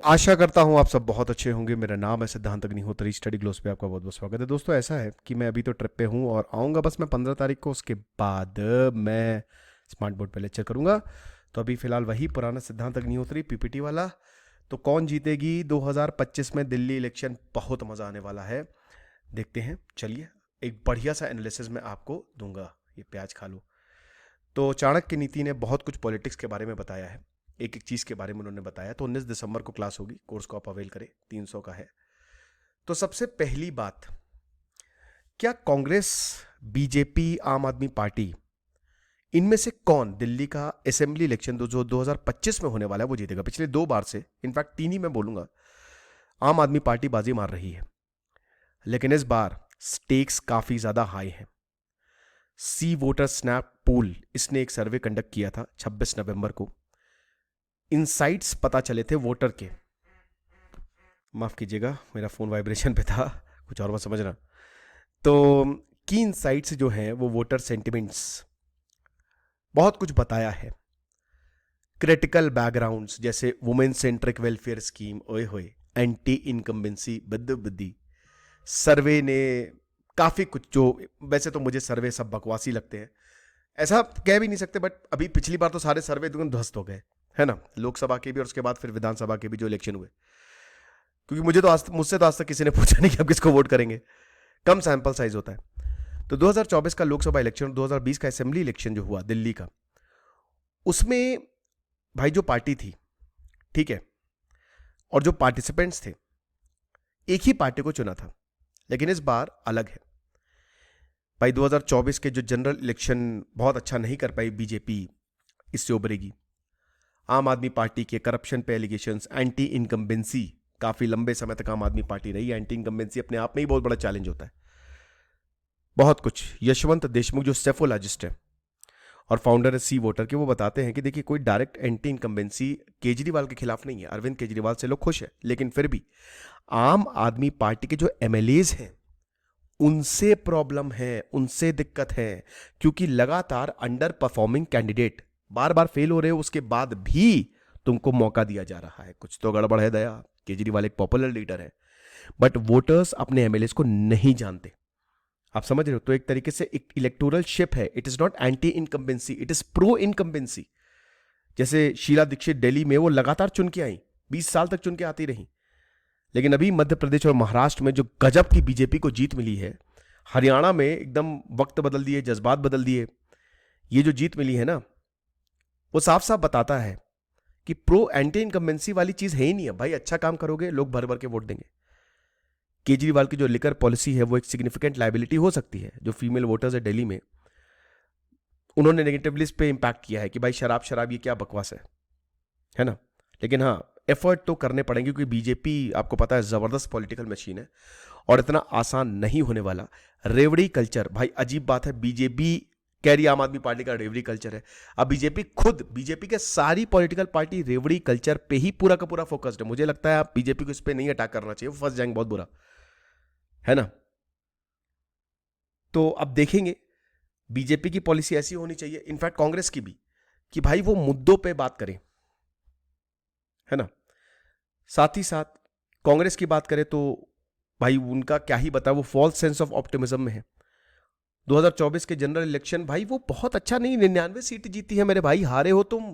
आशा करता हूँ आप सब बहुत अच्छे होंगे। मेरा नाम है सिद्धांत अग्निहोत्री। स्टडी ग्लोस पे आपका बहुत बहुत स्वागत है। दोस्तों, ऐसा है कि मैं अभी तो ट्रिप पे हूँ और आऊँगा बस मैं 15 तारीख को। उसके बाद मैं स्मार्ट बोर्ड पे लेक्चर करूँगा। तो अभी फिलहाल वही पुराना सिद्धांत अग्निहोत्री पीपीटी वाला। तो कौन जीतेगी 2025 में दिल्ली इलेक्शन, बहुत मज़ा आने वाला है। देखते हैं, चलिए एक बढ़िया सा एनालिसिस मैं आपको दूंगा। ये प्याज खा लो। तो चाणक्य नीति ने बहुत कुछ पॉलिटिक्स के बारे में बताया है। एक एक चीज़ के बारे में उन्होंने बताया। तो 19 दिसंबर को क्लास होगी, कोर्स को आप अवेल करें, 300 का है। तो सबसे पहली बात, क्या कांग्रेस, बीजेपी, आम आदमी पार्टी, इनमें से कौन दिल्ली का असेंबली इलेक्शन जो 2025 में होने वाला है वो जीतेगा? पिछले 2 बार से, इनफैक्ट 3 ही मैं बोलूंगा, आम आदमी पार्टी बाजी मार रही है। लेकिन इस बार स्टेक्स काफी ज्यादा हाई है। सी वोटर स्नैप पूल, इसने एक सर्वे कंडक्ट किया था 26 नवंबर को। इनसाइट्स पता चले थे वोटर के, माफ कीजिएगा मेरा फोन वाइब्रेशन पे था, कुछ और मत समझना। तो की इनसाइट्स जो हैं वो वोटर सेंटिमेंट्स, बहुत कुछ बताया है। क्रिटिकल बैकग्राउंड्स जैसे वुमेन सेंट्रिक वेलफेयर स्कीम, ओए होए, एंटी इनकम्बेंसी बद्दी बद्दी। सर्वे ने काफी कुछ, जो वैसे तो मुझे सर्वे सब बकवासी लगते हैं, ऐसा कह भी नहीं सकते, बट अभी पिछली बार तो सारे सर्वे ध्वस्त हो गए, है ना, लोकसभा के भी और उसके बाद फिर विधानसभा के भी जो इलेक्शन हुए। क्योंकि मुझसे तो आज तक किसी ने पूछा नहीं कि आप किसको वोट करेंगे, कम सैंपल साइज होता है। तो 2024 का लोकसभा इलेक्शन और 2020 का असेंबली इलेक्शन जो हुआ दिल्ली का, उसमें भाई जो पार्टी थी, ठीक है, और जो पार्टिसिपेंट्स थे, एक ही पार्टी को चुना था। लेकिन इस बार अलग है भाई। 2024 के जो जनरल इलेक्शन बहुत अच्छा नहीं कर पाई बीजेपी, इससे उभरेगी। आम आदमी पार्टी के करप्शन पे एलिगेशंस, एंटी इनकम्बेंसी, काफी लंबे समय तक आम आदमी पार्टी रही। एंटी इनकम्बेंसी अपने आप में ही बहुत बड़ा चैलेंज होता है। बहुत कुछ, यशवंत देशमुख जो सेफोलॉजिस्ट है और फाउंडर है सी वोटर के, वो बताते हैं कि देखिए, कोई डायरेक्ट एंटी इनकम्बेंसी केजरीवाल के खिलाफ नहीं है। अरविंद केजरीवाल से लोग खुश है, लेकिन फिर भी आम आदमी पार्टी के जो एमएलएज हैं उनसे प्रॉब्लम है, उनसे दिक्कत है। क्योंकि लगातार अंडर परफॉर्मिंग कैंडिडेट बार बार फेल हो रहे हो, उसके बाद भी तुमको मौका दिया जा रहा है। कुछ तो गड़बड़ है दया। केजरीवाल एक पॉपुलर लीडर है, बट वोटर्स अपने एमएलए को नहीं जानते। आप समझ रहे हो? तो एक तरीके से एक इलेक्टोरल शिप है। It is not anti incumbency, it is pro incumbency. जैसे शीला दीक्षित दिल्ली में वो लगातार चुन के आई, 20 साल तक चुन के आती रही। लेकिन अभी मध्य प्रदेश और महाराष्ट्र में जो गजब की बीजेपी को जीत मिली है, हरियाणा में एकदम वक्त बदल दिए, जज्बात बदल दिए। ये जो जीत मिली है ना, वो साफ साफ बताता है कि प्रो एंटी इनकम्बेंसी वाली चीज है ही नहीं है भाई। अच्छा काम करोगे, लोग भर भर के वोट देंगे। केजरीवाल की जो लिकर पॉलिसी है वो एक सिग्निफिकेंट लाइबिलिटी हो सकती है। जो फीमेल वोटर्स है दिल्ली में, उन्होंने नेगेटिवली इस पे इंपैक्ट किया है कि भाई शराब शराब ये क्या बकवास है ना। लेकिन हाँ, एफर्ट तो करने पड़ेंगे, क्योंकि बीजेपी आपको पता है जबरदस्त पॉलिटिकल मशीन है और इतना आसान नहीं होने वाला। रेवड़ी कल्चर, भाई अजीब बात है, बीजेपी कह रही आम आदमी पार्टी का रेवड़ी कल्चर है। अब बीजेपी खुद, बीजेपी के सारी पॉलिटिकल पार्टी रेवड़ी कल्चर पे ही पूरा का पूरा फोकस्ड है। मुझे लगता है आप बीजेपी को इस पे नहीं अटैक करना चाहिए, वो फंस जाएंगे बहुत बुरा, है ना। तो अब देखेंगे, बीजेपी की पॉलिसी ऐसी होनी चाहिए, इनफैक्ट कांग्रेस की भी, कि भाई वो मुद्दों पे बात करें, है ना। साथ ही साथ कांग्रेस की बात करें तो भाई उनका क्या ही बता, वो फॉल्स सेंस ऑफ ऑप्टिमिज्म में है। 2024 के जनरल इलेक्शन भाई वो बहुत अच्छा नहीं, 99 सीट जीती है मेरे भाई। हारे हो तुम,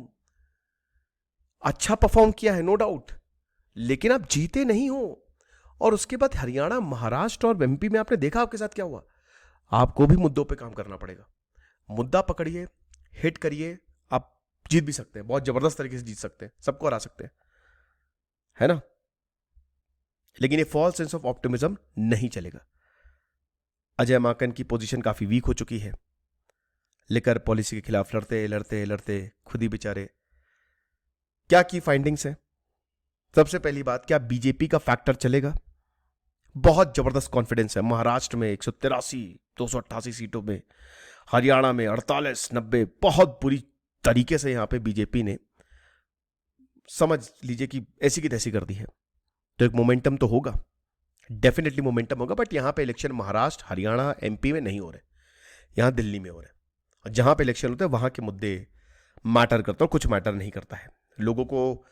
अच्छा परफॉर्म किया है नो डाउट, लेकिन आप जीते नहीं हो। और उसके बाद हरियाणा, महाराष्ट्र और एमपी में आपने देखा आपके साथ क्या हुआ। आपको भी मुद्दों पे काम करना पड़ेगा। मुद्दा पकड़िए, हिट करिए, आप जीत भी सकते हैं, बहुत जबरदस्त तरीके से जीत सकते हैं, सबको हरा सकते हैं, है ना। लेकिन ये फॉल्स सेंस ऑफ ऑप्टिमिज्म नहीं चलेगा। अजय माकन की पोजीशन काफी वीक हो चुकी है। लिकर पॉलिसी के खिलाफ लड़ते लड़ते लड़ते खुद ही बेचारे। क्या की फाइंडिंग्स है? सबसे पहली बात, क्या बीजेपी का फैक्टर चलेगा? बहुत जबरदस्त कॉन्फिडेंस है। महाराष्ट्र में 183, 288 सीटों में, हरियाणा में 48, 90, बहुत बुरी तरीके से यहां पे बीजेपी ने, समझ लीजिए कि ऐसी की तैसी कर दी है। तो एक मोमेंटम तो होगा, डेफिनेटली मोमेंटम होगा। बट यहां पे इलेक्शन महाराष्ट्र, हरियाणा, एमपी में नहीं हो रहे, यहां दिल्ली में हो रहे हैं। और जहां पे इलेक्शन होते हैं वहां के मुद्दे मैटर करता है, कुछ मैटर नहीं करता है। लोगों को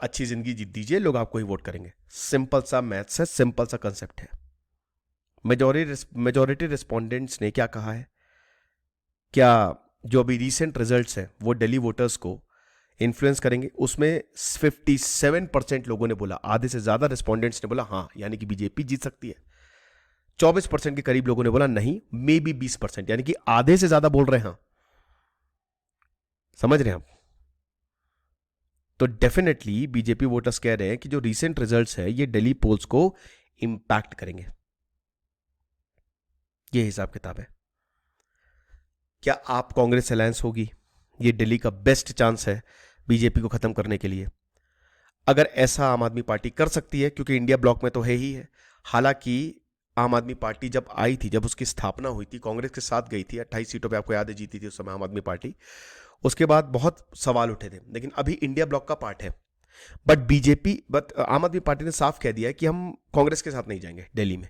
अच्छी जिंदगी जीत दीजिए, लोग आपको ही वोट करेंगे। सिंपल सा मैथ्स है, सिंपल सा कंसेप्ट है। मेजोरिटी रिस्पोंडेंट्स ने क्या कहा है? क्या जो अभी रीसेंट रिजल्ट्स हैं वो दिल्ली वोटर्स को इन्फ्लुएंस करेंगे? उसमें 57% लोगों ने बोला, आधे से ज्यादा रिस्पोंडेंट्स ने बोला हाँ, यानी कि बीजेपी जीत सकती है। 24% के करीब लोगों ने बोला नहीं, मे बी 20%, यानी कि आधे से ज्यादा बोल रहे हैं हाँ। समझ रहे हैं आप? तो डेफिनेटली बीजेपी वोटर्स कह रहे हैं कि जो रीसेंट रिजल्ट्स है ये दिल्ली पोल्स को इंपैक्ट करेंगे। ये हिसाब किताब है। क्या आप कांग्रेस अलायंस होगी? ये दिल्ली का बेस्ट चांस है बीजेपी को खत्म करने के लिए। अगर ऐसा आम आदमी पार्टी कर सकती है, क्योंकि इंडिया ब्लॉक में तो है ही है। हालांकि आम आदमी पार्टी जब आई थी, जब उसकी स्थापना हुई थी, कांग्रेस के साथ गई थी, 28 सीटों पे आपको याद है जीती थी उस समय आम आदमी पार्टी। उसके बाद बहुत सवाल उठे थे, लेकिन अभी इंडिया ब्लॉक का पार्ट है। बट आम आदमी पार्टी ने साफ कह दिया है कि हम कांग्रेस के साथ नहीं जाएंगे दिल्ली में।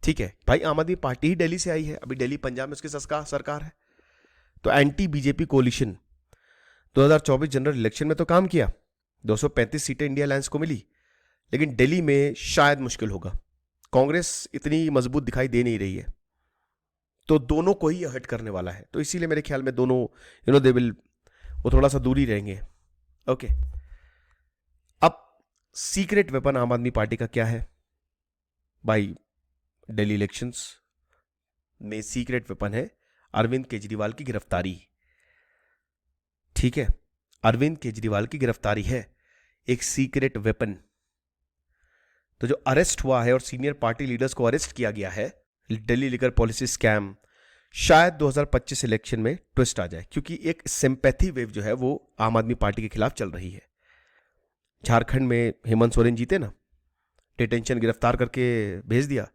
ठीक है भाई, आम आदमी पार्टी ही दिल्ली से आई है, अभी दिल्ली पंजाब में उसकी सरकार है। तो anti BJP coalition 2024 general election में तो काम किया, 235 सीटें इंडिया अलायंस को मिली, लेकिन दिल्ली में शायद मुश्किल होगा। कांग्रेस इतनी मजबूत दिखाई दे नहीं रही है, तो दोनों को ही हर्ट करने वाला है। तो इसीलिए मेरे ख्याल में दोनों दे विल, वो थोड़ा सा दूरी रहेंगे। ओके, अब सीक्रेट वेपन आम आदमी पार्टी का क्या है भाई? दिल्ली इलेक्शंस में सीक्रेट वेपन है अरविंद केजरीवाल की गिरफ्तारी। ठीक है, अरविंद केजरीवाल की गिरफ्तारी है एक सीक्रेट वेपन। तो जो अरेस्ट हुआ है और सीनियर पार्टी लीडर्स को अरेस्ट किया गया है, दिल्ली लिकर पॉलिसी स्कैम, शायद 2025 इलेक्शन में ट्विस्ट आ जाए, क्योंकि एक सिंपैथी वेव जो है वो आम आदमी पार्टी के खिलाफ चल रही है। झारखंड में हेमंत सोरेन जीते ना, डिटेंशन गिरफ्तार करके भेज दिया,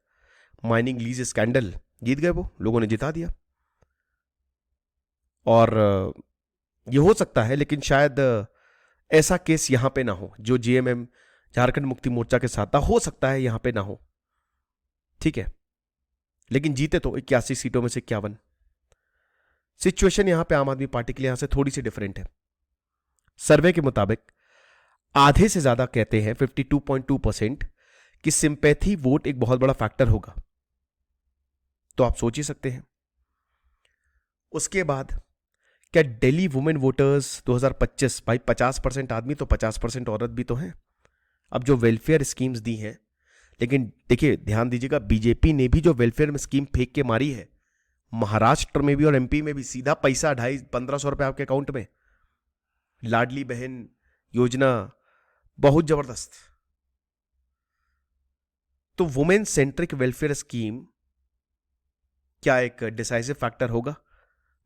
माइनिंग लीज स्कैंडल, जीत गए वो, लोगों ने जिता दिया। और ये हो सकता है, लेकिन शायद ऐसा केस यहां पे ना हो जो जेएमएम झारखंड मुक्ति मोर्चा के साथ था, हो सकता है यहां पे ना हो। ठीक है, लेकिन जीते तो 81 सीटों में से 51। सिचुएशन यहां पे आम आदमी पार्टी के लिए यहां से थोड़ी सी डिफरेंट है। सर्वे के मुताबिक आधे से ज्यादा कहते हैं, 52.2%, कि सिंपैथी वोट एक बहुत बड़ा फैक्टर होगा। तो आप सोच ही सकते हैं। उसके बाद क्या दिल्ली वुमेन वोटर्स 2025, भाई 50% आदमी तो 50% औरत भी तो हैं। अब जो वेलफेयर स्कीम्स दी हैं, लेकिन देखिए ध्यान दीजिएगा, बीजेपी ने भी जो वेलफेयर में स्कीम फेंक के मारी है, महाराष्ट्र में भी और एमपी में भी, सीधा पैसा 250-1500 रुपए आपके अकाउंट में, लाडली बहन योजना, बहुत जबरदस्त। तो वुमेन सेंट्रिक वेलफेयर स्कीम क्या एक डिसाइसिव फैक्टर होगा?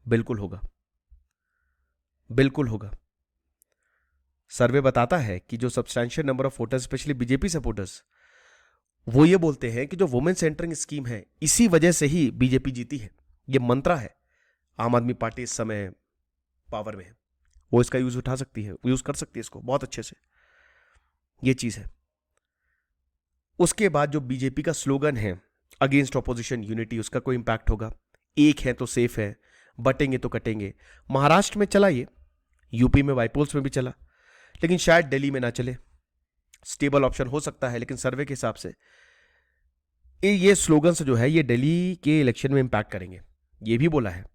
बिल्कुल होगा, बिल्कुल होगा। सर्वे बताता है कि जो substantial number of voters, specially BJP supporters, वो ये बोलते हैं कि जो वुमेन सेंटरिंग स्कीम है, इसी वजह से ही बीजेपी जीती है। ये मंत्रा है। आम आदमी पार्टी इस समय पावर में है, वो इसका यूज उठा सकती है, यूज कर सकती है इसको बहुत अच्छे से। ये चीज है। उसके बाद जो बीजेपी का स्लोगन है, अगेंस्ट ऑपोजिशन यूनिटी, उसका कोई इंपैक्ट होगा? एक है तो सेफ है, बटेंगे तो कटेंगे। महाराष्ट्र में चला ये, यूपी में बाइपोल्स में भी चला, लेकिन शायद दिल्ली में ना चले। स्टेबल ऑप्शन हो सकता है, लेकिन सर्वे के हिसाब से ये स्लोगन जो है ये दिल्ली के इलेक्शन में इंपैक्ट करेंगे, ये भी बोला है।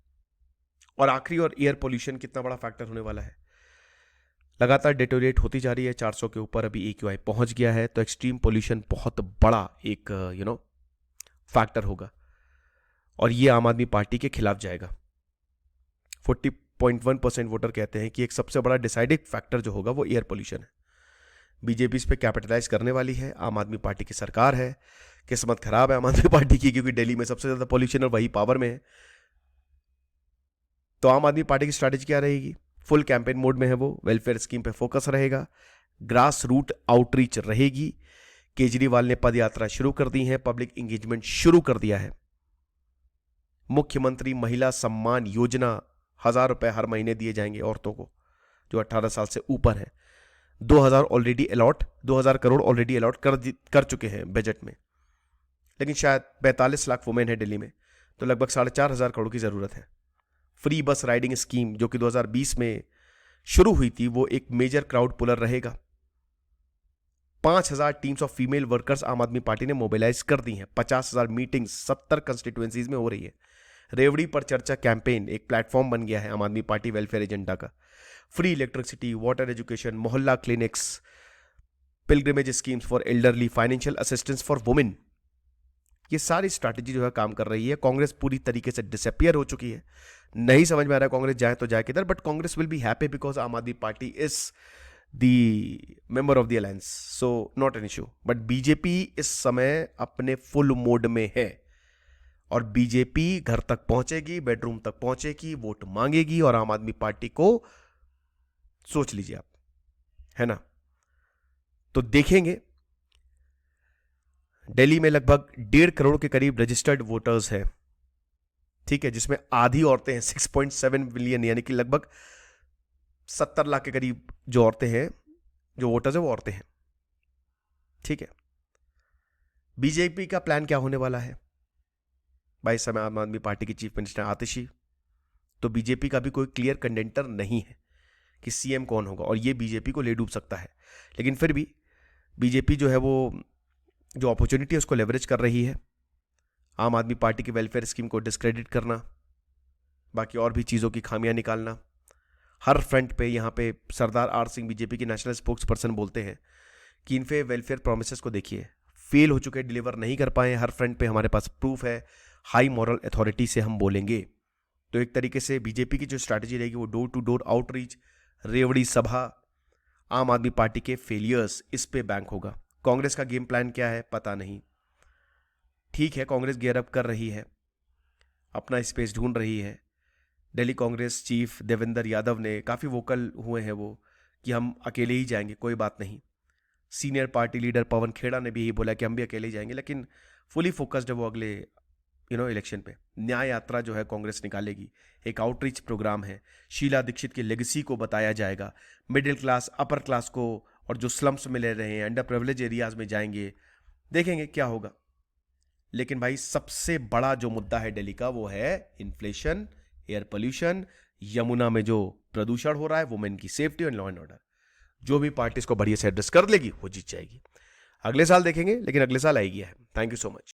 और आखिरी, और एयर पोल्यूशन कितना बड़ा फैक्टर होने वाला है। लगातार डिटोरिएट होती जा रही है, 400 के ऊपर अभी AQI पहुंच गया है। तो एक्सट्रीम पोल्यूशन बहुत बड़ा एक फैक्टर होगा, और ये आम आदमी पार्टी के खिलाफ जाएगा। 40.1% वोटर कहते हैं कि एक सबसे बड़ा डिसाइडिंग फैक्टर जो होगा वो एयर पोल्यूशन है। बीजेपी इस पे कैपिटलाइज करने वाली है, आम आदमी पार्टी की सरकार है। किस्मत खराब है आम आदमी पार्टी की, क्योंकि दिल्ली में सबसे ज्यादा पोल्यूशन और वही पावर में है। तो आम आदमी पार्टी की स्ट्रैटेजी क्या रहेगी? फुल कैंपेन मोड में है वो, वेलफेयर स्कीम पे फोकस रहेगा, ग्रास रूट आउटरीच रहेगी। केजरीवाल ने पद यात्रा शुरू कर दी है, पब्लिक इंगेजमेंट शुरू कर दिया है। मुख्यमंत्री महिला सम्मान योजना, 1000 रुपए हर महीने दिए जाएंगे औरतों को जो 18 साल से ऊपर है। 2000 already allot, 2000 crore already allot कर चुके हैं बजट में, लेकिन शायद 45 लाख वुमेन है दिल्ली में, तो लगभग 4500 करोड़ की जरूरत है। फ्री बस राइडिंग स्कीम जो कि 2020 में शुरू हुई थी, वो एक मेजर क्राउड पुलर रहेगा। 5,000 टीम्स ऑफ फीमेल वर्कर्स आम आदमी पार्टी ने मोबिलाइज कर दी हैं। 50,000 मीटिंग्स 70 कंस्टिट्यूएंसीज में हो रही है। रेवड़ी पर चर्चा कैंपेन एक प्लेटफॉर्म बन गया है आम आदमी पार्टी वेलफेयर एजेंडा का। फ्री इलेक्ट्रिसिटी, वाटर एजुकेशन, मोहल्ला clinics, pilgrimage schemes for elderly, financial assistance for women, ये सारी स्ट्रैटेजी जो है काम कर रही है। कांग्रेस पूरी तरीके से डिसअपियर हो चुकी है। नहीं समझ में आ रहा है कांग्रेस जाए तो जाए किधर, but Congress will be happy because आम आदमी party is the member of the alliance, so not an issue. But BJP इस समय अपने फुल मोड में है और बीजेपी घर तक पहुंचेगी, बेडरूम तक पहुंचेगी, वोट मांगेगी और आम आदमी पार्टी को सोच लीजिए आप, है ना। तो देखेंगे दिल्ली में लगभग 1.5 करोड़ के करीब रजिस्टर्ड वोटर्स हैं, ठीक है, जिसमें आधी औरतें हैं। 6.7 मिलियन यानी कि लगभग 70 लाख के करीब जो औरतें हैं, जो वोटर्स हैं वो औरतें हैं, ठीक है। बीजेपी का प्लान क्या होने वाला है भाई? इस समय आम आदमी पार्टी की चीफ मिनिस्टर आतिशी, तो बीजेपी का भी कोई क्लियर कंटेंटर नहीं है कि सीएम कौन होगा और ये बीजेपी को ले डूब सकता है। लेकिन फिर भी बीजेपी जो है वो जो अपॉर्चुनिटी है उसको लेवरेज कर रही है। आम आदमी पार्टी की वेलफेयर स्कीम को डिस्क्रेडिट करना, बाकी और भी चीज़ों की खामियां निकालना, हर फ्रंट पे। यहाँ पे सरदार आर सिंह बीजेपी के नेशनल स्पोक्स पर्सन बोलते हैं कि इनफे वेलफेयर प्रोमिसेस को देखिए फेल हो चुके, डिलीवर नहीं कर पाए। हर फ्रंट पे हमारे पास प्रूफ है, हाई मॉरल अथॉरिटी से हम बोलेंगे। तो एक तरीके से बीजेपी की जो स्ट्रैटेजी रहेगी वो डोर टू डोर आउटरीच, रेवड़ी सभा, आम आदमी पार्टी के फेलियर्स, इस पे बैंक होगा। कांग्रेस का गेम प्लान क्या है पता नहीं। ठीक है, कांग्रेस गियर अप कर रही है, अपना स्पेस ढूंढ रही है। दिल्ली कांग्रेस चीफ देवेंद्र यादव ने काफ़ी वोकल हुए हैं वो कि हम अकेले ही जाएंगे, कोई बात नहीं। Senior party leader Pawan Khera ने भी यही बोला कि हम भी अकेले ही जाएंगे, लेकिन फुली फोकस्ड है वो अगले इलेक्शन पे। न्याय यात्रा जो है कांग्रेस निकालेगी, एक आउटरीच प्रोग्राम है। शीला दीक्षित की लेगेसी को बताया जाएगा, मिडिल क्लास, अपर क्लास को, और जो स्लम्स में ले रहे हैं, अंडर प्रिविलेज एरियाज में जाएंगे, देखेंगे क्या होगा। लेकिन भाई सबसे बड़ा जो मुद्दा है दिल्ली का वो है इन्फ्लेशन, एयर पोल्यूशन, यमुना में जो प्रदूषण हो रहा है, वुमेन की सेफ्टी और लॉ एंड ऑर्डर। जो भी पार्टी इसको बढ़िया से एड्रेस कर लेगी वो जीत जाएगी। अगले साल देखेंगे, लेकिन अगले साल आएगी है। Thank you so much.